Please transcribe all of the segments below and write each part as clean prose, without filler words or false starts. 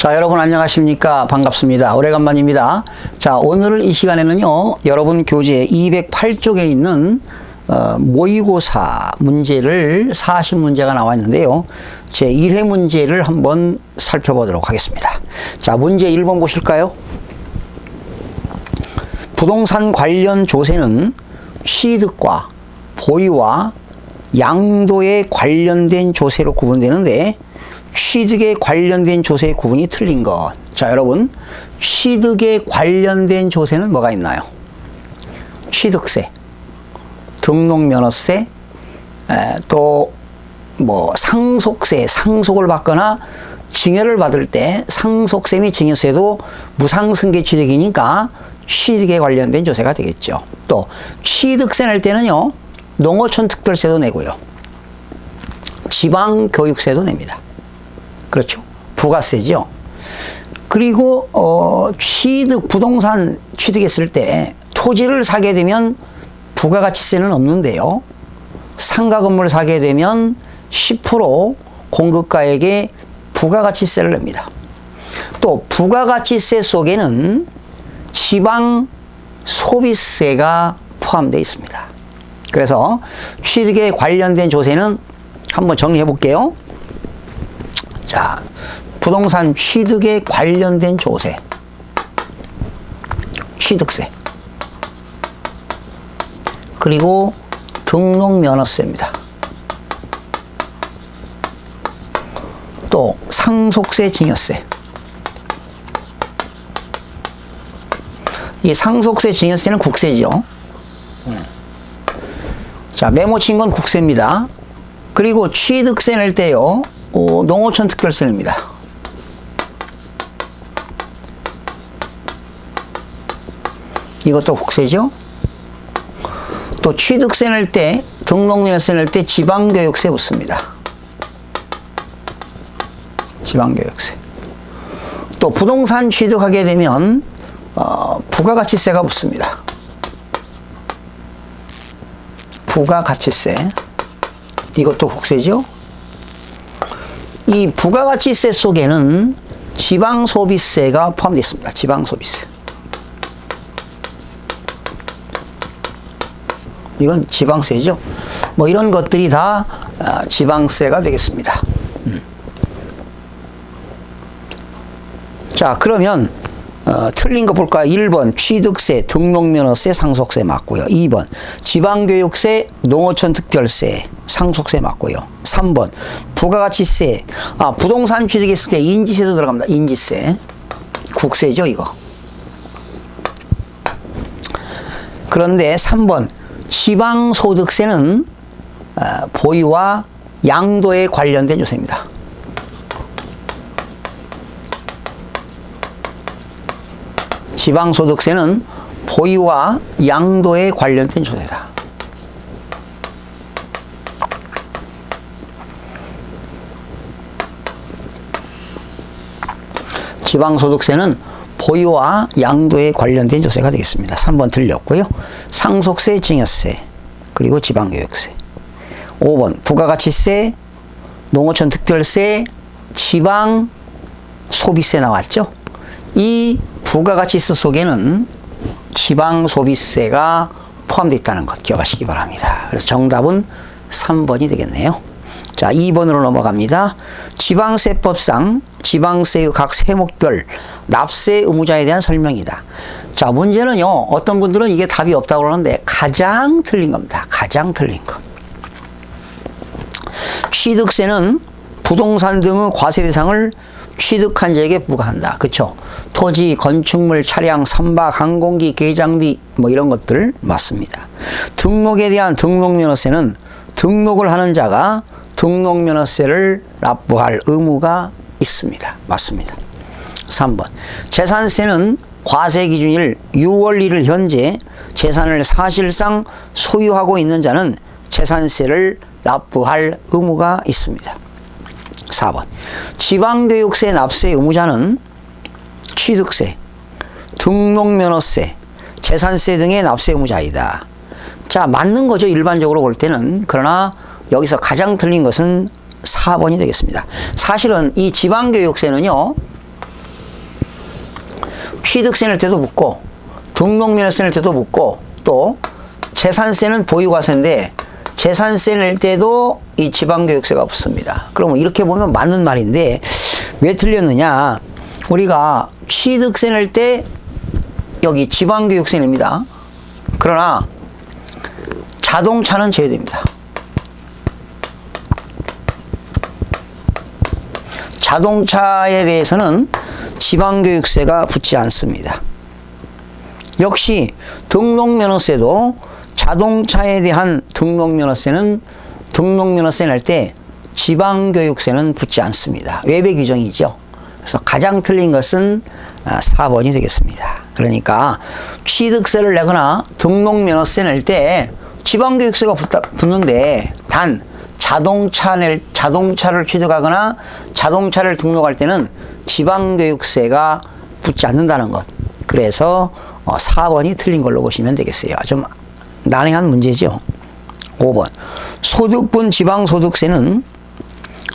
자, 여러분 안녕하십니까? 반갑습니다. 오래간만입니다. 자, 오늘 이 시간에는요, 여러분 교재 208쪽에 있는 모의고사 문제를 40문제가 나와 있는데요. 제 1회 문제를 한번 살펴보도록 하겠습니다. 자, 문제 1번 보실까요? 부동산 관련 조세는 취득과 보유와 양도에 관련된 조세로 구분되는데 취득에 관련된 조세의 구분이 틀린 것. 자, 여러분, 취득에 관련된 조세는 뭐가 있나요? 취득세, 등록면허세, 또 뭐 상속세, 상속을 받거나 증여를 받을 때 상속세 및 증여세도 무상승계 취득이니까 취득에 관련된 조세가 되겠죠. 또 취득세 낼 때는요, 농어촌 특별세도 내고요, 지방교육세도 냅니다. 그렇죠. 부가세죠. 그리고 부동산 취득했을 때 토지를 사게 되면 부가가치세는 없는데요, 상가 건물을 사게 되면 10% 공급가액에 부가가치세를 냅니다. 또 부가가치세 속에는 지방 소비세가 포함되어 있습니다. 그래서 취득에 관련된 조세는 한번 정리해 볼게요. 자, 부동산 취득에 관련된 조세, 취득세, 그리고 등록면허세입니다. 또 상속세, 증여세. 이 상속세, 증여세는 국세죠. 자, 메모 친 건 국세입니다. 그리고 취득세 낼 때요, 농어촌 특별세 냅니다. 이것도 국세죠. 또 취득세 낼 때, 등록면허세 낼 때 지방교육세 붙습니다. 지방교육세. 또 부동산 취득하게 되면 부가가치세가 붙습니다. 부가가치세. 이것도 국세죠. 이 부가가치세 속에는 지방소비세가 포함되어 있습니다. 지방소비세. 이건 지방세죠. 뭐 이런 것들이 다 지방세가 되겠습니다. 자, 그러면 틀린 거 볼까요? 1번 취득세, 등록면허세, 상속세 맞고요. 2번 지방교육세, 농어촌 특별세, 상속세 맞고요. 3번 부가가치세, 부동산 취득했을 때 인지세도 들어갑니다. 인지세, 국세죠 이거. 그런데 3번 지방소득세는 보유와 양도에 관련된 조세입니다. 지방소득세는 보유와 양도에 관련된 조세다. 지방소득세는 보유와 양도에 관련된 조세가 되겠습니다. 3번 틀렸고요. 상속세, 증여세, 그리고 지방교육세. 5번 부가가치세, 농어촌 특별세, 지방소비세 나왔죠. 이 부가가치세 속에는 지방소비세가 포함되어 있다는 것 기억하시기 바랍니다. 그래서 정답은 3번이 되겠네요. 자, 2번으로 넘어갑니다. 지방세법상 지방세의 각 세목별 납세 의무자에 대한 설명이다. 자, 문제는요, 어떤 분들은 이게 답이 없다고 그러는데 가장 틀린 겁니다. 가장 틀린 것. 취득세는 부동산 등의 과세 대상을 취득한 자에게 부과한다. 그쵸? 토지, 건축물, 차량, 선박, 항공기, 계장비 뭐 이런 것들 맞습니다. 등록에 대한 등록면허세는 등록을 하는 자가 등록면허세를 납부할 의무가 있습니다. 맞습니다. 3번 재산세는 과세 기준일 6월 1일 현재 재산을 사실상 소유하고 있는 자는 재산세를 납부할 의무가 있습니다. 4번 지방교육세 납세 의무자는 취득세, 등록면허세, 재산세 등의 납세 의무자이다. 자, 맞는 거죠. 일반적으로 볼 때는. 그러나 여기서 가장 틀린 것은 4번이 되겠습니다. 사실은 이 지방교육세는요, 취득세 낼 때도 묻고 등록면허세 낼 때도 묻고 또 재산세는 보유과세인데 재산세 낼 때도 이 지방교육세가 붙습니다. 그러면 이렇게 보면 맞는 말인데 왜 틀렸느냐? 우리가 취득세 낼 때 여기 지방교육세 냅니다. 그러나 자동차는 제외됩니다. 자동차에 대해서는 지방교육세가 붙지 않습니다. 역시 등록면허세도 자동차에 대한 등록면허세는 등록면허세 낼 때 지방교육세는 붙지 않습니다. 외배 규정이죠. 그래서 가장 틀린 것은 4번이 되겠습니다. 그러니까 취득세를 내거나 등록면허세 낼 때 지방교육세가 붙는데 단 자동차를 취득하거나 자동차를 등록할 때는 지방교육세가 붙지 않는다는 것. 그래서 4번이 틀린 걸로 보시면 되겠어요. 좀 난해한 문제죠. 5번. 소득분 지방소득세는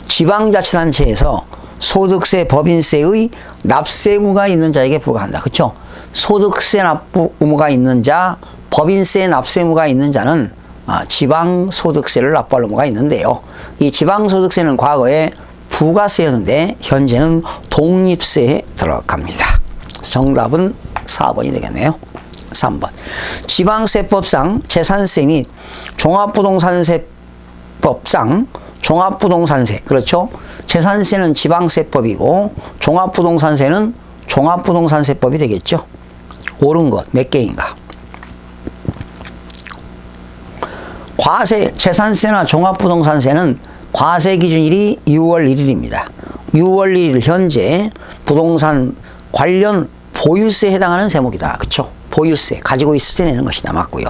지방자치단체에서 소득세, 법인세의 납세 의무가 있는 자에게 부과한다. 그렇죠? 소득세 납부 의무가 있는 자, 법인세 납세 의무가 있는 자는 지방소득세를 납부할 의무가 있는데요. 이 지방소득세는 과거에 부가세였는데 현재는 독립세에 들어갑니다. 정답은 4번이 되겠네요. 3번. 지방세법상 재산세 및 종합부동산세법상 종합부동산세. 그렇죠? 재산세는 지방세법이고 종합부동산세는 종합부동산세법이 되겠죠. 옳은 것 몇 개인가? 과세, 재산세나 종합부동산세는 과세 기준일이 6월 1일입니다. 6월 1일 현재 부동산 관련 보유세에 해당하는 세목이다. 그렇죠? 보유세, 가지고 있을 때 내는 것이다. 맞고요.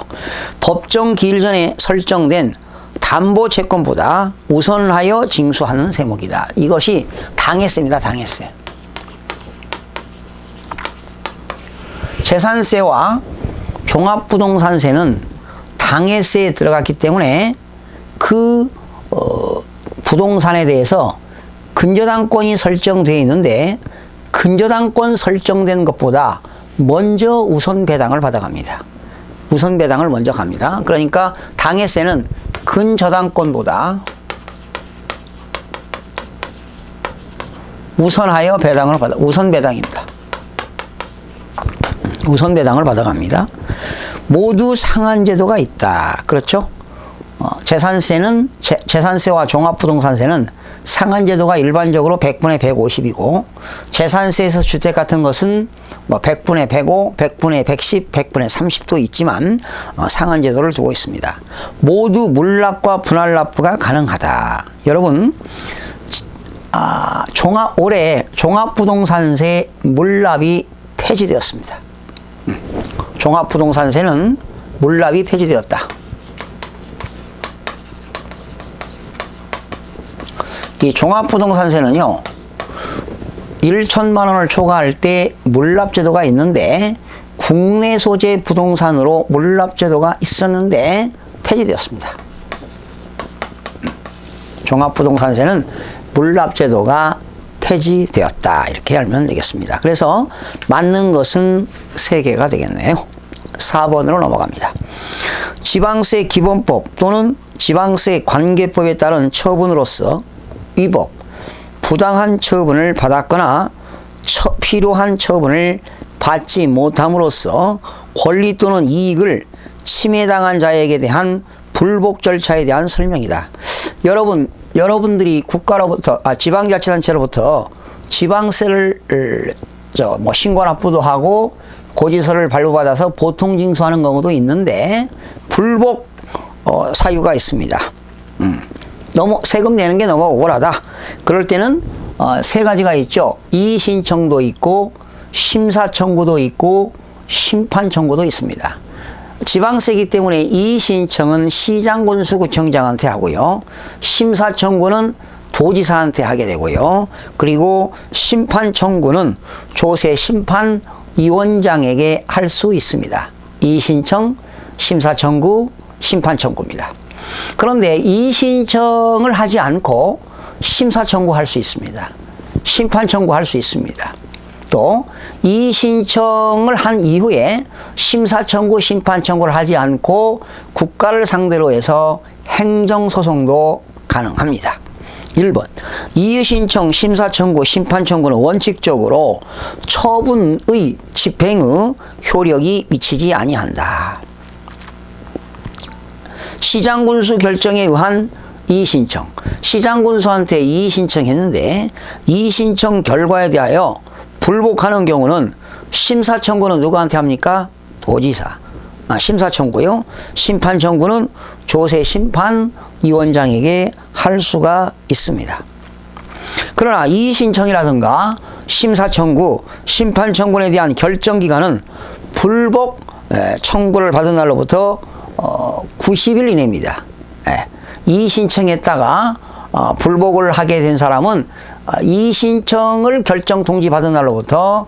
법정 기일 전에 설정된 담보 채권보다 우선하여 징수하는 세목이다. 이것이 당해세입니다. 당해세. 재산세와 종합부동산세는 당해세에 들어갔기 때문에 그 부동산에 대해서 근저당권이 설정되어 있는데 근저당권 설정된 것보다 먼저 우선 배당을 받아갑니다. 우선 배당을 먼저 갑니다. 그러니까 당해세는 근저당권보다 우선하여 배당을 받아, 우선 배당입니다. 우선 배당을 받아갑니다. 모두 상한제도가 있다. 그렇죠? 재산세는 재산세와 종합부동산세는 상한제도가 일반적으로 100분의 150이고 재산세에서 주택 같은 것은 뭐 100분의 105, 100분의 110, 100분의 30도 있지만 상한제도를 두고 있습니다. 모두 물납과 분할납부가 가능하다. 여러분 올해 종합부동산세 물납이 폐지되었습니다. 종합부동산세는 물납이 폐지되었다. 이 종합부동산세는요 1천만 원을 초과할 때 물납제도가 있는데 국내 소재 부동산으로 물납제도가 있었는데 폐지되었습니다. 종합부동산세는 물납제도가 폐지되었다. 이렇게 알면 되겠습니다. 그래서 맞는 것은 3개가 되겠네요. 4번으로 넘어갑니다. 지방세 기본법 또는 지방세 관계법에 따른 처분으로서 위법, 부당한 처분을 받았거나 필요한 처분을 받지 못함으로써 권리 또는 이익을 침해당한 자에게 대한 불복 절차에 대한 설명이다. 여러분들이 국가로부터 지방자치단체로부터 지방세를 신고 납부도 하고 고지서를 발부받아서 보통징수하는 경우도 있는데 불복 사유가 있습니다. 너무 세금 내는 게 너무 억울하다. 그럴 때는 3가지가 있죠. 이의신청도 있고 심사청구도 있고 심판청구도 있습니다. 지방세이기 때문에 이의신청은 시장군수구청장한테 하고요. 심사청구는 도지사한테 하게 되고요. 그리고 심판청구는 조세심판위원장에게 할 수 있습니다. 이의신청, 심사청구, 심판청구입니다. 그런데 이의신청을 하지 않고 심사청구할 수 있습니다. 심판청구할 수 있습니다. 또 이의신청을 한 이후에 심사청구, 심판청구를 하지 않고 국가를 상대로 해서 행정소송도 가능합니다. 1번 이의신청, 심사청구, 심판청구는 원칙적으로 처분의 집행의 효력이 미치지 아니한다. 시장군수 결정에 의한 이의신청, 시장군수한테 이의신청했는데 이의신청 결과에 대하여 불복하는 경우는 심사청구는 누구한테 합니까? 도지사. 심사청구요. 심판청구는 조세심판위원장에게 할 수가 있습니다. 그러나 이의신청이라든가 심사청구, 심판청구에 대한 결정기간은 불복 청구를 받은 날로부터 90일 이내입니다. 이의신청했다가 불복을 하게 된 사람은 이의신청을 결정 통지 받은 날로부터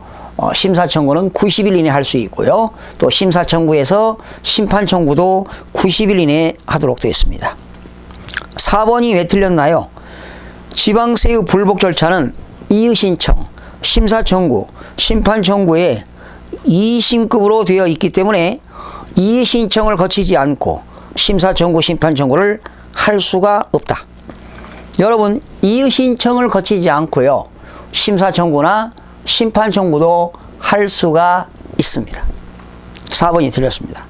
심사청구는 90일 이내 할 수 있고요. 또 심사청구에서 심판청구도 90일 이내 하도록 되어 있습니다. 4번이 왜 틀렸나요? 지방세의 불복 절차는 이의신청, 심사청구, 심판청구에 이의신급으로 되어 있기 때문에 이의신청을 거치지 않고 심사청구, 심판청구를 할 수가 없다. 여러분, 이의신청을 거치지 않고요, 심사청구나 심판청구도 할 수가 있습니다. 4번이 틀렸습니다.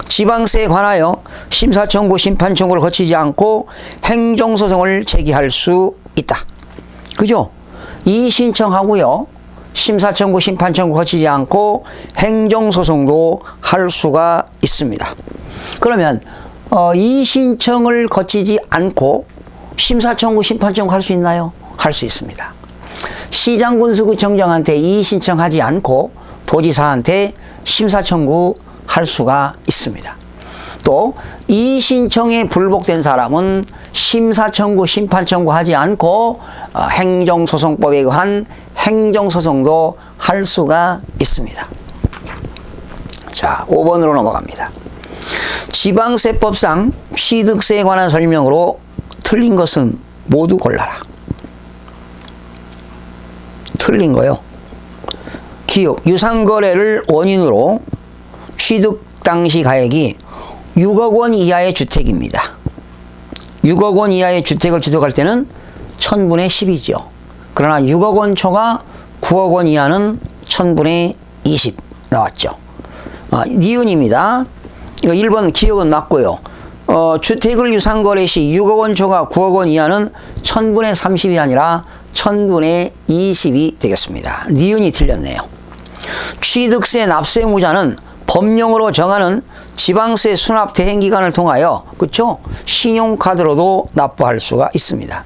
지방세에 관하여 심사청구, 심판청구를 거치지 않고 행정소송을 제기할 수 있다. 그죠? 이의신청하고요, 심사청구, 심판청구 거치지 않고 행정소송도 할 수가 있습니다. 그러면 이의신청을 거치지 않고 심사청구, 심판청구 할 수 있나요? 할 수 있습니다. 시장군수구청장한테 이의신청하지 않고 도지사한테 심사청구 할 수가 있습니다. 또 이의신청에 불복된 사람은 심사청구, 심판청구 하지 않고 행정소송법에 의한 행정소송도 할 수가 있습니다. 자, 5번으로 넘어갑니다. 지방세법상 취득세에 관한 설명으로 틀린 것은 모두 골라라. 틀린 거요. 기억, 유상거래를 원인으로 취득 당시 가액이 6억 원 이하의 주택입니다. 6억 원 이하의 주택을 취득할 때는 1000분의 10이죠. 그러나 6억 원 초과 9억 원 이하는 1000분의 20 나왔죠. 니은입니다. 이거 1번 기억은 맞고요. 주택을 유상거래 시 6억 원 초과 9억 원 이하는 1000분의 30이 아니라 1000분의 20이 되겠습니다. 니은이 틀렸네요. 취득세 납세무자는 법령으로 정하는 지방세 수납 대행 기간을 통하여, 그렇죠? 신용카드로도 납부할 수가 있습니다.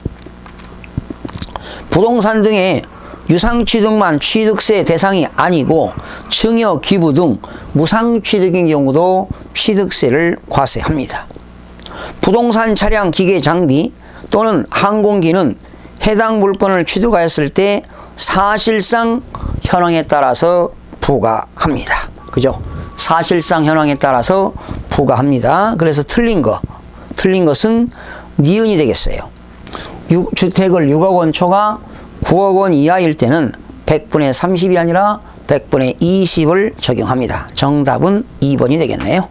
부동산 등의 유상취득만 취득세 대상이 아니고 증여, 기부 등 무상취득인 경우도 취득세를 과세합니다. 부동산, 차량, 기계, 장비 또는 항공기는 해당 물건을 취득하였을 때 사실상 현황에 따라서 부과합니다. 그죠? 사실상 현황에 따라서 부과합니다. 그래서 틀린 것은 니은이 되겠어요. 주택을 6억 원 초과 9억 원 이하일 때는 100분의 30이 아니라 100분의 20을 적용합니다. 정답은 2번이 되겠네요.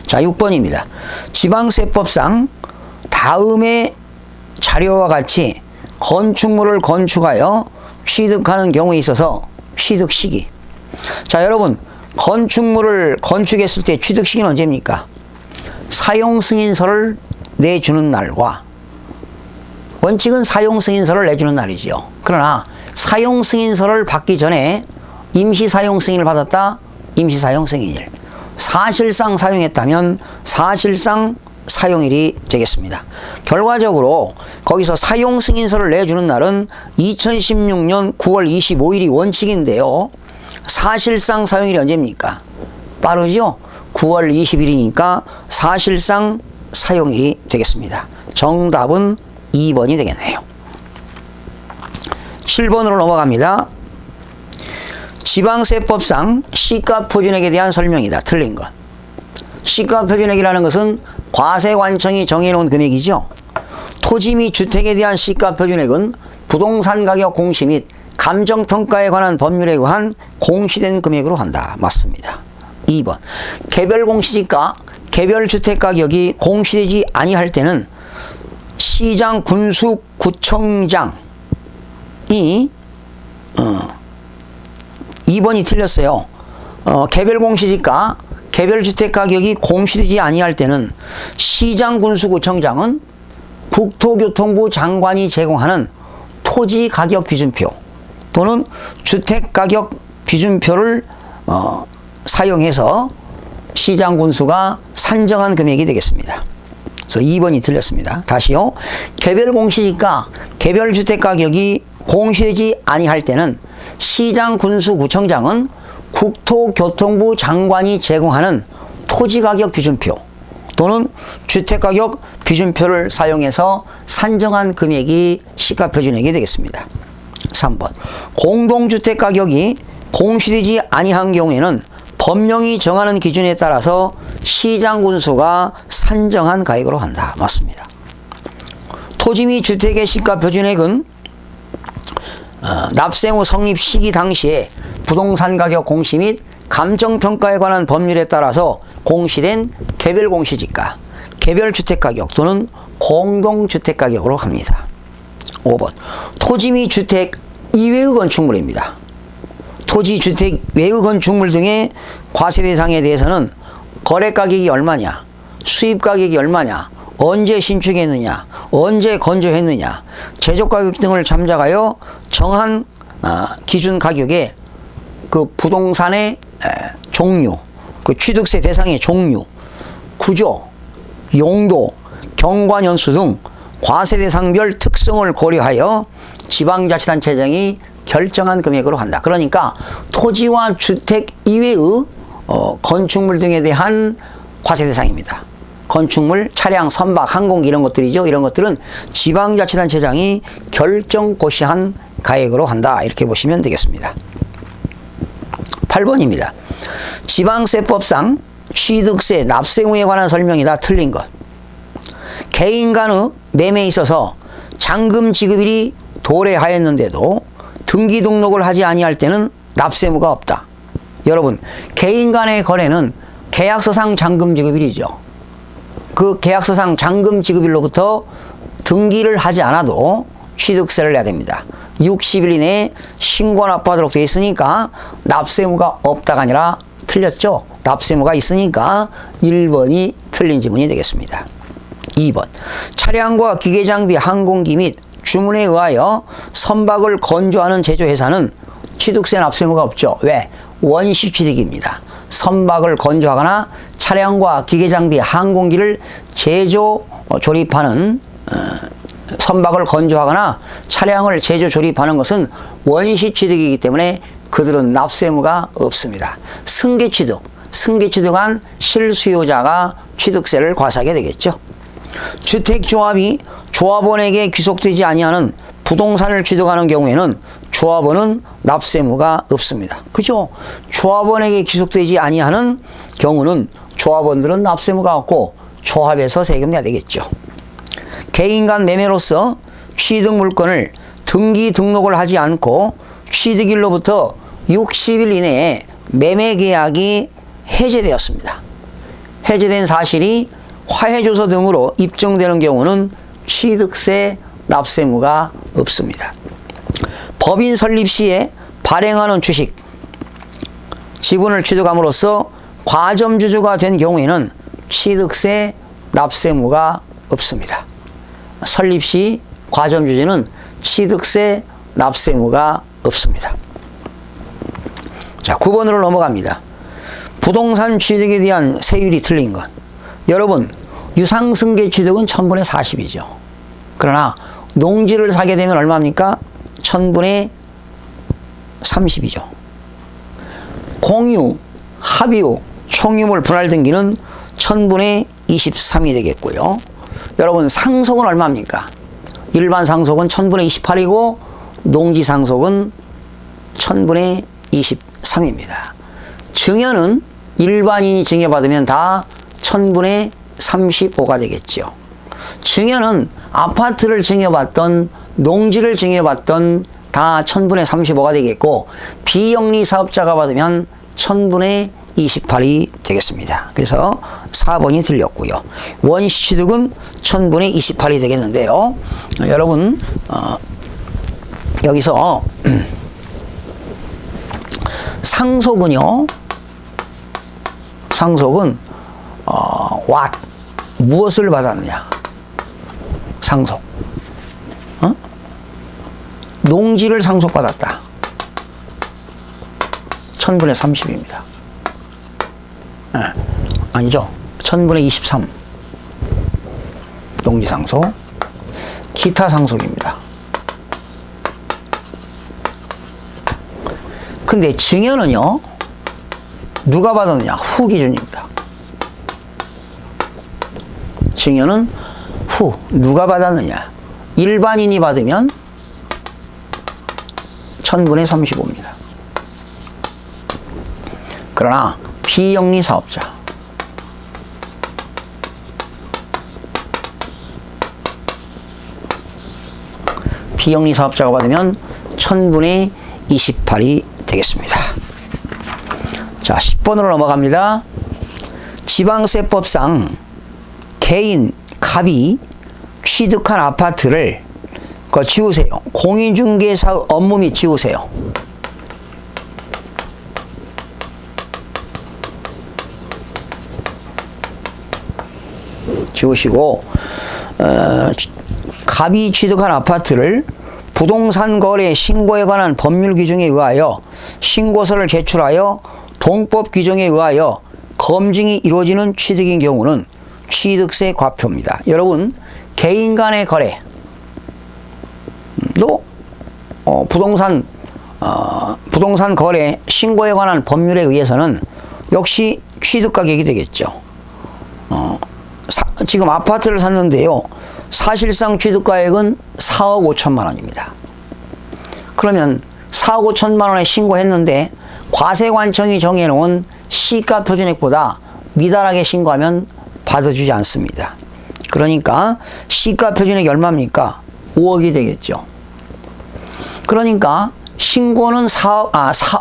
자, 6번입니다. 지방세법상 다음의 자료와 같이 건축물을 건축하여 취득하는 경우에 있어서 취득 시기. 자, 여러분, 건축물을 건축했을 때 취득 시기는 언제입니까? 사용 승인서를 내주는 날과, 원칙은 사용 승인서를 내주는 날이죠. 그러나 사용 승인서를 받기 전에 임시 사용 승인을 받았다, 임시 사용 승인일. 사실상 사용했다면 사실상 사용일이 되겠습니다. 결과적으로 거기서 사용 승인서를 내주는 날은 2016년 9월 25일이 원칙인데요. 사실상 사용일이 언제입니까? 빠르죠? 9월 20일이니까 사실상 사용일이 되겠습니다. 정답은 2번이 되겠네요. 7번으로 넘어갑니다. 지방세법상 시가 표준액에 대한 설명이다. 틀린 것. 시가 표준액이라는 것은 과세관청이 정해놓은 금액이죠. 토지 및 주택에 대한 시가 표준액은 부동산 가격 공시 및 감정평가에 관한 법률에 의한 공시된 금액으로 한다. 맞습니다. 2번. 개별 공시지가, 개별 주택가격이 공시되지 아니할 때는 시장, 군수, 구청장이 2번이 틀렸어요. 개별 공시지가, 개별 주택가격이 공시되지 아니할 때는 시장, 군수, 구청장은 국토교통부 장관이 제공하는 토지가격 기준표 또는 주택가격 기준표를 사용해서 시장, 군수가 산정한 금액이 되겠습니다. 그래서 2번이 틀렸습니다. 다시요. 개별 공시지가, 개별 주택가격이 공시되지 아니할 때는 시장, 군수, 구청장은 국토교통부 장관이 제공하는 토지가격 기준표 또는 주택가격 기준표를 사용해서 산정한 금액이 시가표준액이 되겠습니다. 3번. 공동주택가격이 공시되지 아니한 경우에는 법령이 정하는 기준에 따라서 시장, 군수가 산정한 가액으로 한다. 맞습니다. 토지 및 주택의 시가표준액은 납세 후 성립 시기 당시에 부동산 가격 공시 및 감정평가에 관한 법률에 따라서 공시된 개별 공시지가, 개별 주택가격 또는 공동주택가격으로 합니다. 5번. 토지 및 주택 이외의 건축물입니다. 토지, 주택 외의 건축물 등의 과세 대상에 대해서는 거래가격이 얼마냐, 수입가격이 얼마냐, 언제 신축했느냐, 언제 건조했느냐, 제조가격 등을 참작하여 정한 기준 가격에 그 부동산의 종류, 그 취득세 대상의 종류, 구조, 용도, 경관연수 등 과세 대상별 특성을 고려하여 지방자치단체장이 결정한 금액으로 한다. 그러니까 토지와 주택 이외의 건축물 등에 대한 과세 대상입니다. 건축물, 차량, 선박, 항공기 이런 것들이죠. 이런 것들은 지방자치단체장이 결정 고시한 가액으로 한다. 이렇게 보시면 되겠습니다. 8번입니다. 지방세법상 취득세, 납세 의무에 관한 설명이 다 틀린 것. 개인 간의 매매에 있어서 잔금 지급일이 도래하였는데도 등기 등록을 하지 아니할 때는 납세 의무가 없다. 여러분, 개인 간의 거래는 계약서상 잔금 지급일이죠. 그 계약서상 잔금 지급일로부터 등기를 하지 않아도 취득세를 내야 됩니다. 60일 이내에 신고 납부하도록 되어 있으니까 납세 의무가 없다가 아니라 틀렸죠. 납세 의무가 있으니까 1번이 틀린 지문이 되겠습니다. 2번. 차량과 기계장비, 항공기 및 주문에 의하여 선박을 건조하는 제조회사는 취득세 납세 의무가 없죠. 왜? 원시 취득입니다. 선박을 건조하거나 차량과 기계장비, 항공기를 제조, 조립하는 선박을 건조하거나 차량을 제조, 조립하는 것은 원시 취득이기 때문에 그들은 납세 의무가 없습니다. 승계 취득, 승계 취득한 실수요자가 취득세를 과세하게 되겠죠. 주택조합이 조합원에게 귀속되지 아니하는 부동산을 취득하는 경우에는 조합원은 납세 의무가 없습니다. 그죠? 조합원에게 귀속되지 아니하는 경우는 조합원들은 납세 의무가 없고 조합에서 세금 내야 되겠죠. 개인 간 매매로서 취득 물건을 등기 등록을 하지 않고 취득일로부터 60일 이내에 매매 계약이 해제되었습니다. 해제된 사실이 화해조서 등으로 입증되는 경우는 취득세 납세 의무가 없습니다. 법인 설립 시에 발행하는 주식, 지분을 취득함으로써 과점주주가 된 경우에는 취득세 납세 의무가 없습니다. 설립 시 과점주주는 취득세 납세 의무가 없습니다. 자, 9번으로 넘어갑니다. 부동산 취득에 대한 세율이 틀린 것. 여러분, 유상승계 취득은 1000분의 40이죠. 그러나 농지를 사게 되면 얼마입니까? 1000분의 30이죠. 공유, 합유, 총유물 분할 등기는 1000분의 23이 되겠고요. 여러분, 상속은 얼마입니까? 일반 상속은 1000분의 28이고 농지 상속은 1000분의 23입니다. 증여는 일반인이 증여받으면 다 1000분의 35가 되겠죠. 증여는 아파트를 증여받던 농지를 증여받던 다 1000분의 35가 되겠고 비영리 사업자가 받으면 1000분의 28이 되겠습니다. 그래서 4번이 틀렸고요. 원시취득은 1000분의 28이 되겠는데요. 여러분 여기서 상속은요. 상속은 what 무엇을 받았느냐. 상속. 농지를 상속받았다. 1000분의 30입니다. 아니죠. 1000분의 23. 농지 상속. 기타 상속입니다. 근데 증여는요. 누가 받았느냐. 후 기준입니다. 증여는 후. 누가 받았느냐. 일반인이 받으면 1000분의 35입니다. 그러나 비영리 사업자 비영리 사업자가 받으면 1000분의 28이 되겠습니다. 자, 10번으로 넘어갑니다. 지방세법상 개인, 갑이 취득한 아파트를 지우세요. 공인중개사 업무 및 지우세요. 지우시고 갑이 취득한 아파트를 부동산 거래 신고에 관한 법률 규정에 의하여 신고서를 제출하여 동법 규정에 의하여 검증이 이루어지는 취득인 경우는 취득세 과표입니다. 여러분 개인 간의 거래 또 부동산 거래 신고에 관한 법률에 의해서는 역시 취득가격이 되겠죠. 지금 아파트를 샀는데요. 사실상 취득가액은 4억 5천만 원입니다. 그러면 4억 5천만 원에 신고했는데 과세관청이 정해놓은 시가 표준액보다 미달하게 신고하면 받아주지 않습니다. 그러니까 시가 표준액이 얼마입니까? 5억이 되겠죠. 그러니까 신고는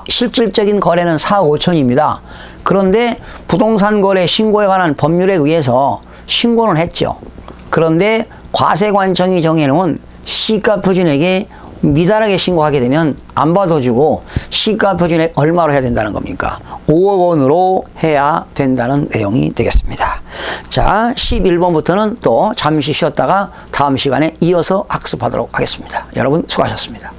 실질적인 거래는 4억 5천입니다. 그런데 부동산 거래 신고에 관한 법률에 의해서 신고는 했죠. 그런데 과세관청이 정해놓은 시가 표준액에 미달하게 신고하게 되면 안 받아주고 시가 표준액 얼마로 해야 된다는 겁니까? 5억 원으로 해야 된다는 내용이 되겠습니다. 자, 11번부터는 또 잠시 쉬었다가 다음 시간에 이어서 학습하도록 하겠습니다. 여러분 수고하셨습니다.